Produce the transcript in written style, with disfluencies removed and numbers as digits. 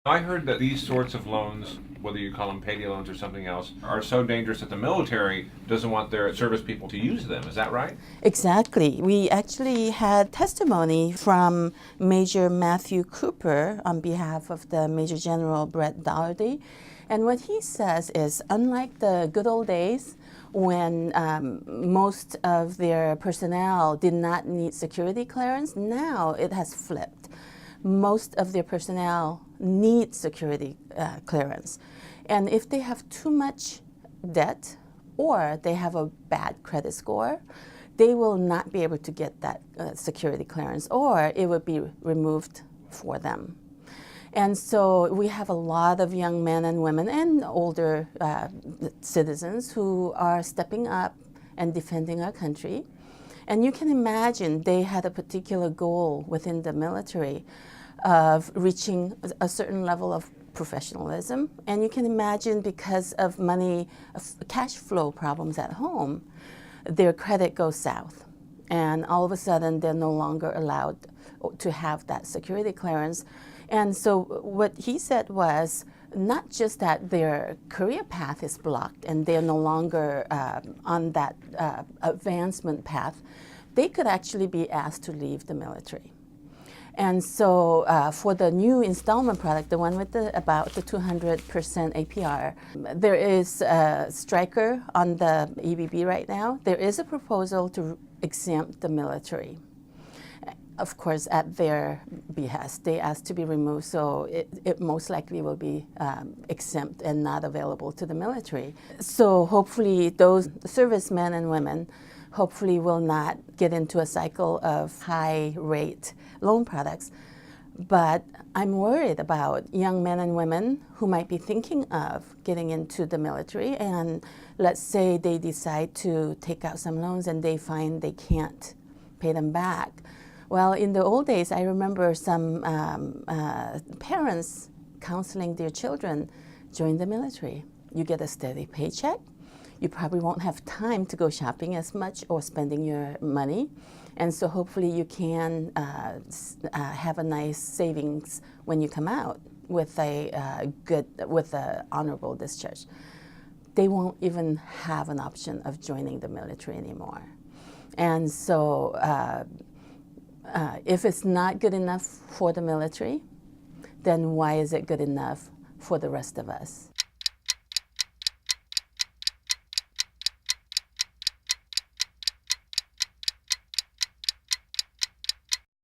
I heard that these sorts of loans, whether you call them payday loans or something else, are so dangerous that the military doesn't want their service people to use them. Is that right? Exactly. We actually had testimony from Major Matthew Cooper on behalf of the Major General Brett Doherty. And what he says is, unlike the good old days when most of their personnel did not need security clearance, now it has flipped. Most of their personnel need security clearance. And if they have too much debt or they have a bad credit score, they will not be able to get that security clearance, or it would be removed for them. And so we have a lot of young men and women and older citizens who are stepping up and defending our country. And you can imagine they had a particular goal within the military of reaching a certain level of professionalism. And you can imagine, because of money, cash flow problems at home, their credit goes south. And all of a sudden, they're no longer allowed to have that security clearance. And so what he said was not just that their career path is blocked and they're no longer on that advancement path, they could actually be asked to leave the military. And so for the new installment product, the one with about the 200% APR, there is a striker on the EBB right now. There is a proposal to exempt the military. Of course, at their behest, they asked to be removed, so it most likely will be exempt and not available to the military. So hopefully those servicemen and women hopefully will not get into a cycle of high rate loan products. But I'm worried about young men and women who might be thinking of getting into the military, and let's say they decide to take out some loans and they find they can't pay them back. Well, in the old days, I remember some parents counseling their children, join the military. You get a steady paycheck. You probably won't have time to go shopping as much or spending your money. And so hopefully you can have a nice savings when you come out with a honorable discharge. They won't even have an option of joining the military anymore. And so if it's not good enough for the military, then why is it good enough for the rest of us?